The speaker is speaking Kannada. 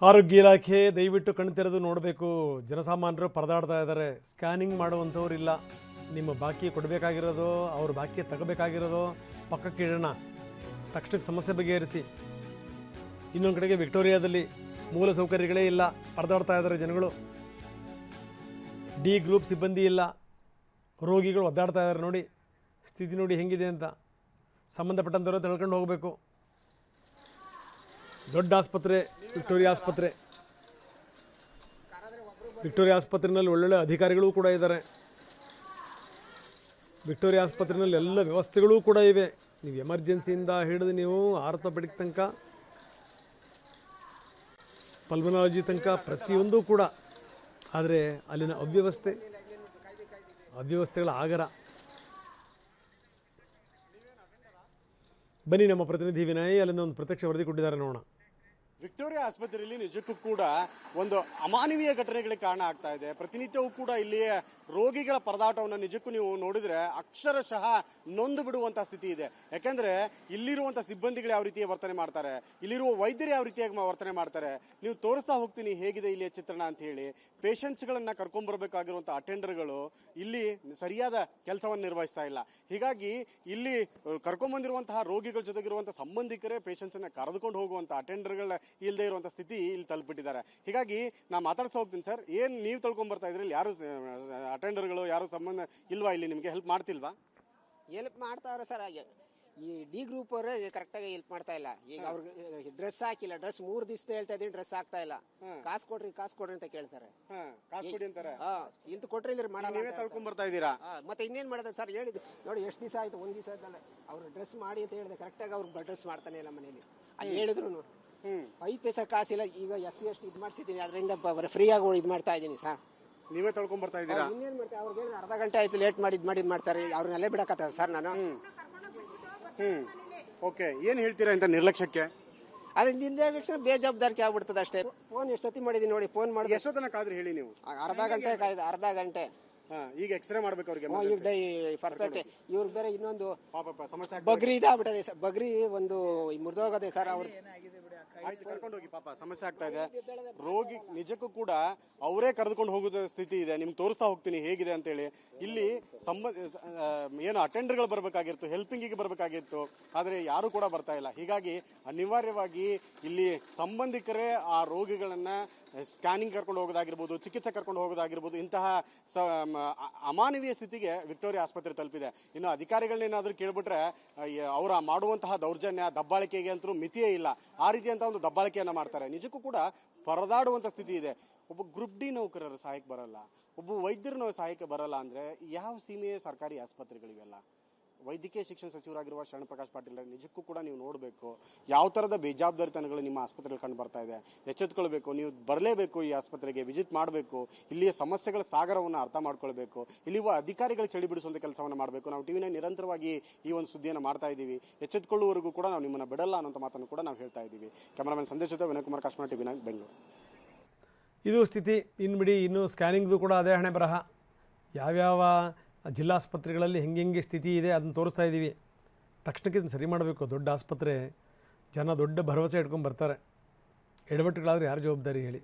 ಆರೋಗ್ಯ ಇಲಾಖೆ ದಯವಿಟ್ಟು ಕಣ್ತೆರೆದು ನೋಡಬೇಕು. ಜನಸಾಮಾನ್ಯರು ಪರದಾಡ್ತಾ ಇದ್ದಾರೆ. ಸ್ಕ್ಯಾನಿಂಗ್ ಮಾಡುವಂಥವ್ರಿಲ್ಲ. ನಿಮ್ಮ ಬಾಕಿ ಕೊಡಬೇಕಾಗಿರೋದು, ಅವ್ರ ಬಾಕಿ ತಗೋಬೇಕಾಗಿರೋದು ಪಕ್ಕಕ್ಕೆ ಇಡೋಣ, ತಕ್ಷಣಕ್ಕೆ ಸಮಸ್ಯೆ ಬಗೆಹರಿಸಿ. ಇನ್ನೊಂದು ಕಡೆಗೆ ವಿಕ್ಟೋರಿಯಾದಲ್ಲಿ ಮೂಲ ಸೌಕರ್ಯಗಳೇ ಇಲ್ಲ, ಪರದಾಡ್ತಾ ಇದ್ದಾರೆ ಜನಗಳು. ಡಿ ಗ್ರೂಪ್ ಸಿಬ್ಬಂದಿ ಇಲ್ಲ, ರೋಗಿಗಳು ಒದ್ದಾಡ್ತಾ ಇದ್ದಾರೆ. ನೋಡಿ ಸ್ಥಿತಿ ನೋಡಿ ಹೆಂಗಿದೆ ಅಂತ. ಸಂಬಂಧಪಟ್ಟಂಥವ್ರು ತಿಳ್ಕೊಂಡು ಹೋಗಬೇಕು. ದೊಡ್ಡ ಆಸ್ಪತ್ರೆ ವಿಕ್ಟೋರಿಯಾ ಆಸ್ಪತ್ರೆ. ವಿಕ್ಟೋರಿಯಾ ಆಸ್ಪತ್ರೆಯಲ್ಲಿ ಒಳ್ಳೊಳ್ಳೆ ಅಧಿಕಾರಿಗಳು ಕೂಡ ಇದ್ದಾರೆ. ವಿಕ್ಟೋರಿಯಾ ಆಸ್ಪತ್ರೆಯಲ್ಲಿ ಎಲ್ಲ ವ್ಯವಸ್ಥೆಗಳೂ ಕೂಡ ಇವೆ. ನೀವು ಎಮರ್ಜೆನ್ಸಿಯಿಂದ ಹಿಡಿದು ನೀವು ಆರ್ಥೋಪೆಡಿಕ್ ತನಕ, ಪಲ್ಮನಾಲಜಿ ತನಕ ಪ್ರತಿಯೊಂದು ಕೂಡ. ಆದರೆ ಅಲ್ಲಿನ ಅವ್ಯವಸ್ಥೆಗಳ ಆಗರ. ಬನ್ನಿ, ನಮ್ಮ ಪ್ರತಿನಿಧಿ ವಿನಯ್ ಅಲ್ಲಿಂದ ಒಂದು ಪ್ರತ್ಯಕ್ಷ ವರದಿ ಕೊಟ್ಟಿದ್ದಾರೆ, ನೋಡೋಣ. ವಿಕ್ಟೋರಿಯಾ ಆಸ್ಪತ್ರೆಯಲ್ಲಿ ನಿಜಕ್ಕೂ ಕೂಡ ಒಂದು ಅಮಾನವೀಯ ಘಟನೆಗಳಿಗೆ ಕಾರಣ ಆಗ್ತಾ ಇದೆ. ಪ್ರತಿನಿತ್ಯವೂ ಕೂಡ ಇಲ್ಲಿ ರೋಗಿಗಳ ಪರದಾಟವನ್ನು ನಿಜಕ್ಕೂ ನೀವು ನೋಡಿದ್ರೆ ಅಕ್ಷರಶಃ ನೊಂದು ಬಿಡುವಂತಹ ಸ್ಥಿತಿ ಇದೆ. ಯಾಕೆಂದ್ರೆ ಇಲ್ಲಿರುವಂತಹ ಸಿಬ್ಬಂದಿಗಳು ಯಾವ ರೀತಿಯ ವರ್ತನೆ ಮಾಡ್ತಾರೆ, ಇಲ್ಲಿರುವ ವೈದ್ಯರು ಯಾವ ರೀತಿಯಾಗಿ ವರ್ತನೆ ಮಾಡ್ತಾರೆ, ನೀವು ತೋರಿಸ್ತಾ ಹೋಗ್ತೀನಿ ಹೇಗಿದೆ ಇಲ್ಲಿಯ ಚಿತ್ರಣ ಅಂತ ಹೇಳಿ. ಪೇಷಂಟ್ಸ್ಗಳನ್ನ ಕರ್ಕೊಂಡ್ಬರ್ಬೇಕಾಗಿರುವಂತಹ ಅಟೆಂಡರ್ಗಳು ಇಲ್ಲಿ ಸರಿಯಾದ ಕೆಲಸವನ್ನು ನಿರ್ವಹಿಸ್ತಾ ಇಲ್ಲ. ಹೀಗಾಗಿ ಇಲ್ಲಿ ಕರ್ಕೊಂಡ್ಬಂದಿರುವಂತಹ ರೋಗಿಗಳ ಜೊತೆಗಿರುವಂತಹ ಸಂಬಂಧಿಕರೇ ಪೇಷಂಟ್ಸ್ ಅನ್ನ ಕರೆದುಕೊಂಡು ಹೋಗುವಂತಹ ಅಟೆಂಡರ್ಗಳ ಇಲ್ಲದೆ ಇರುವಂತಹ ಸ್ಥಿತಿ ಇಲ್ಲಿ ತಲುಪಿಟ್ಟಿದ್ದಾರೆ. ಹೀಗಾಗಿ ನಾ ಮಾತಾಡ್ತಾ ಹೋಗ್ತೀನಿ. ಸರ್, ಏನ್ ನೀವು ತಿಳ್ಕೊಂಡ್ ಬರ್ತಾ ಇದ್ರಿ? ಯಾರು ಅಟೆಂಡರ್ಗಳು ಯಾರು ಸಂಬಂಧ ಇಲ್ವಾ? ಇಲ್ಲಿ ನಿಮ್ಗೆ ಹೆಲ್ಪ್ ಮಾಡ್ತಿಲ್ವಾ? ಹೆಲ್ಪ್ ಮಾಡ್ತಾವ್ರೆ ಸರ್. ಈ ಡಿ ಗ್ರೂಪ್ ಅವರೇ ಕರೆಕ್ಟಾಗಿ ಹೆಲ್ಪ್ ಮಾಡ್ತಾ ಇಲ್ಲ. ಈಗ ಅವ್ರಿಗೆ ಡ್ರೆಸ್ ಹಾಕಿಲ್ಲ, ಡ್ರೆಸ್ 3 ದಿವಸ ಹೇಳ್ತಾ ಇದೀನಿ, ಡ್ರೆಸ್ ಹಾಕ್ತಾ ಇಲ್ಲ. ಕಾಸು ಕೊಡ್ರಿ ಅಂತ ಕೇಳ್ತಾರೆ. ಕಾಸು ಕೊಡಿ ಅಂತಾರೆ. ಇಂತ ಕೊಟ್ರಿ ಇಲ್ಲಿ ಮಾಡಲ್ಲ. ನೀವೇ ತಳ್ಕೊಂಡ್ ಬರ್ತಾ ಇದ್ದೀರಾ? ಮತ್ತೆ ಇನ್ನೇನ್ ಮಾಡಿದ್ರೆ ಸರ್ ಹೇಳಿದ್ರು ನೋಡಿ. ಎಷ್ಟು ದಿವಸ ಆಯ್ತು? 1 ದಿವಸ ಆಯ್ತಲ್ಲ. ಅವ್ರು ಡ್ರೆಸ್ ಮಾಡಿ ಅಂತ ಹೇಳಿದೆ, ಕರೆಕ್ಟಾಗಿ ಅವ್ರು ಡ್ರೆಸ್ ಮಾಡ್ತಾನೆ ಇಲ್ಲ ಮನೇಲಿ. ಅಲ್ಲಿ ಹೇಳಿದ್ರು 5 ಪೈಸಾ ಕಾಸಿಲ್ಲ. ಈಗ SC ಇದು ಮಾಡಿಸಿದ್ದೀನಿ, ಅದರಿಂದ ಫ್ರೀ ಆಗಿ ಇದು ಮಾಡ್ತಾ ಇದ್ದೀನಿ ಸರ್. ನೀವೇ ತಳ್ಕೊಂಡ್ ಬರ್ತಾ ಇದ್ದೀರಾ? ಇನ್ನೇನ್ ಮಾಡ್ತಾರೆ? ಅವ್ರಿಗೆ ಅರ್ಧ ಗಂಟೆ ಆಯ್ತು ಲೇಟ್ ಮಾಡಿ ಮಾಡ್ತಾರೆ. ಅವ್ರನ್ನೆಲ್ಲೇ ಬಿಡಕತ್ತ ಸರ್ ನಾನು. ಓಕೆ, ಏನ್ ಹೇಳ್ತೀರಾ ಇಂತ ನಿರ್ಲಕ್ಷ್ಯಕ್ಕೆ? ಅದೇ ನಿರ್ಲಕ್ಷ್ಯ ಬೇಜವಾಬ್ದಾರಿಕೆ ಆಗ್ಬಿಡ್ತದೆ ಅಷ್ಟೇ. ಫೋನ್ ಎಷ್ಟು ಸತಿ ಮಾಡಿದೀನಿ ನೋಡಿ. ಫೋನ್ ಮಾಡಿ ಎಷ್ಟೊತ್ತನ ಕಾದ್ರಿ ಹೇಳಿ ನೀವು? ಅರ್ಧ ಗಂಟೆ ಕಾಯ್ದು. ಅರ್ಧ ಗಂಟೆ. ಈಗ ಎಕ್ಸ್ರೇ ಮಾಡ್ಬೇಕು ಅವ್ರಿಗೆ. ಪರ್ಫೆಕ್ಟ್. ಇವ್ರಿಗೆ ಬೇರೆ ಇನ್ನೊಂದು ಸಮಸ್ಯೆ ಬಗ್ರಿ ಇದಾಗ್ಬಿಟ್ಟದೆ ಸರ್. ಬಗ್ರಿ ಒಂದು ಮುರಿದೋಗದೆ ಸರ್. ಅವ್ರು ಕರ್ಕೊಂಡು ಹೋಗಿ, ಪಾಪ ಸಮಸ್ಯೆ ಆಗ್ತಾ ಇದೆ. ರೋಗಿ ನಿಜಕ್ಕೂ ಕೂಡ ಅವರೇ ಕರೆದುಕೊಂಡು ಹೋಗುವ ಸ್ಥಿತಿ ಇದೆ. ನಿಮ್ಗೆ ತೋರಿಸ್ತಾ ಹೋಗ್ತೀನಿ ಹೇಗಿದೆ ಅಂತ ಹೇಳಿ. ಇಲ್ಲಿ ಏನು ಅಟೆಂಡರ್ಗಳು ಬರ್ಬೇಕಾಗಿತ್ತು, ಹೆಲ್ಪಿಂಗಿಗೆ ಬರ್ಬೇಕಾಗಿತ್ತು, ಆದ್ರೆ ಯಾರು ಕೂಡ ಬರ್ತಾ ಇಲ್ಲ. ಹೀಗಾಗಿ ಅನಿವಾರ್ಯವಾಗಿ ಇಲ್ಲಿ ಸಂಬಂಧಿಕರೇ ಆ ರೋಗಿಗಳನ್ನ ಸ್ಕ್ಯಾನಿಂಗ್ ಕರ್ಕೊಂಡು ಹೋಗೋದಾಗಿರ್ಬೋದು, ಚಿಕಿತ್ಸೆ ಕರ್ಕೊಂಡು ಹೋಗೋದಾಗಿರ್ಬೋದು, ಇಂತಹ ಅಮಾನವೀಯ ಸ್ಥಿತಿಗೆ ವಿಕ್ಟೋರಿಯಾ ಆಸ್ಪತ್ರೆ ತಲುಪಿದೆ. ಇನ್ನು ಅಧಿಕಾರಿಗಳನ್ನೇನಾದ್ರೂ ಕೇಳ್ಬಿಟ್ರೆ ಅವರ ಮಾಡುವಂತಹ ದೌರ್ಜನ್ಯ, ದಬ್ಬಾಳಿಕೆಗೆ ಅಂತೂ ಮಿತಿಯೇ ಇಲ್ಲ. ಆ ರೀತಿಯಂತ ಒಂದು ದಬ್ಬಾಳಿಕೆಯನ್ನ ಮಾಡ್ತಾರೆ. ನಿಜಕ್ಕೂ ಕೂಡ ಪರದಾಡುವಂತ ಸ್ಥಿತಿ ಇದೆ. ಒಬ್ಬ ಗ್ರೂಪ್ ಡಿ ನೌಕರರು ಸಹಾಯಕ್ಕೆ ಬರಲ್ಲ, ಒಬ್ಬ ವೈದ್ಯರು ಸಹಾಯಕ್ಕೆ ಬರಲ್ಲ ಅಂದ್ರೆ ಯಾವ ಸೀಮೆಯ ಸರ್ಕಾರಿ ಆಸ್ಪತ್ರೆಗಳಿವೆಲ್ಲ? ವೈದ್ಯಕೀಯ ಶಿಕ್ಷಣ ಸಚಿವರಾಗಿರುವ ಶರಣ ಪ್ರಕಾಶ್ ಪಾಟೀಲ್ ನಿಜಕ್ಕೂ ಕೂಡ ನೀವು ನೋಡಬೇಕು ಯಾವ ಥರದ ಬೇಜವಾಬ್ದಾರಿತನಗಳು ನಿಮ್ಮ ಆಸ್ಪತ್ರೆಗಳು ಕಂಡು ಬರ್ತಾ ಇದೆ. ಎಚ್ಚೆತ್ಕೊಳ್ಬೇಕು. ನೀವು ಬರಲೇಬೇಕು, ಈ ಆಸ್ಪತ್ರೆಗೆ ವಿಸಿಟ್ ಮಾಡಬೇಕು, ಇಲ್ಲಿಯ ಸಮಸ್ಯೆಗಳ ಸಾಗರವನ್ನು ಅರ್ಥ ಮಾಡ್ಕೊಳ್ಬೇಕು, ಇಲ್ಲಿರುವ ಅಧಿಕಾರಿಗಳು ಚಳಿ ಬಿಡಿಸುವಂಥ ಕೆಲಸವನ್ನು ಮಾಡಬೇಕು. ನಾವು ಟಿವಿನ ನಿರಂತರವಾಗಿ ಈ ಒಂದು ಸುದ್ದಿಯನ್ನು ಮಾಡ್ತಾ ಇದ್ದೀವಿ. ಎಚ್ಚೆತ್ಕೊಳ್ಳುವವರೆಗೂ ಕೂಡ ನಾವು ನಿಮ್ಮನ್ನು ಬಿಡಲ್ಲ ಅನ್ನೋಂಥ ಮಾತನ್ನು ಕೂಡ ನಾವು ಹೇಳ್ತಾ ಇದ್ದೀವಿ. ಕ್ಯಾಮರಾಮನ್ ಸಂದೇಶ್ ಜೊತೆ ವಿನಯ್ ಕುಮಾರ್ ಕಾಶ್ಮೀರ, ಟಿವಿ 9 ಬೆಂಗಳೂರು. ಇದು ಸ್ಥಿತಿ. ಇನ್ನು ಬಿಡಿ, ಇನ್ನು ಸ್ಕ್ಯಾನಿಂಗ್ದು ಕೂಡ ಅದೇ ಹಣೆ ಬರಹ. ಯಾವ್ಯಾವ ಜಿಲ್ಲಾಸ್ಪತ್ರೆಗಳಲ್ಲಿ ಹೆಂಗೆ ಸ್ಥಿತಿ ಇದೆ ಅದನ್ನು ತೋರಿಸ್ತಾ ಇದ್ದೀವಿ. ತಕ್ಷಣಕ್ಕೆ ಇದನ್ನು ಸರಿ ಮಾಡಬೇಕು. ದೊಡ್ಡ ಆಸ್ಪತ್ರೆ, ಜನ ದೊಡ್ಡ ಭರವಸೆ ಇಟ್ಕೊಂಡು ಬರ್ತಾರೆ. ಎಡವಟ್ಟುಗಳಾದರೆ ಯಾರು ಜವಾಬ್ದಾರಿ ಹೇಳಿ?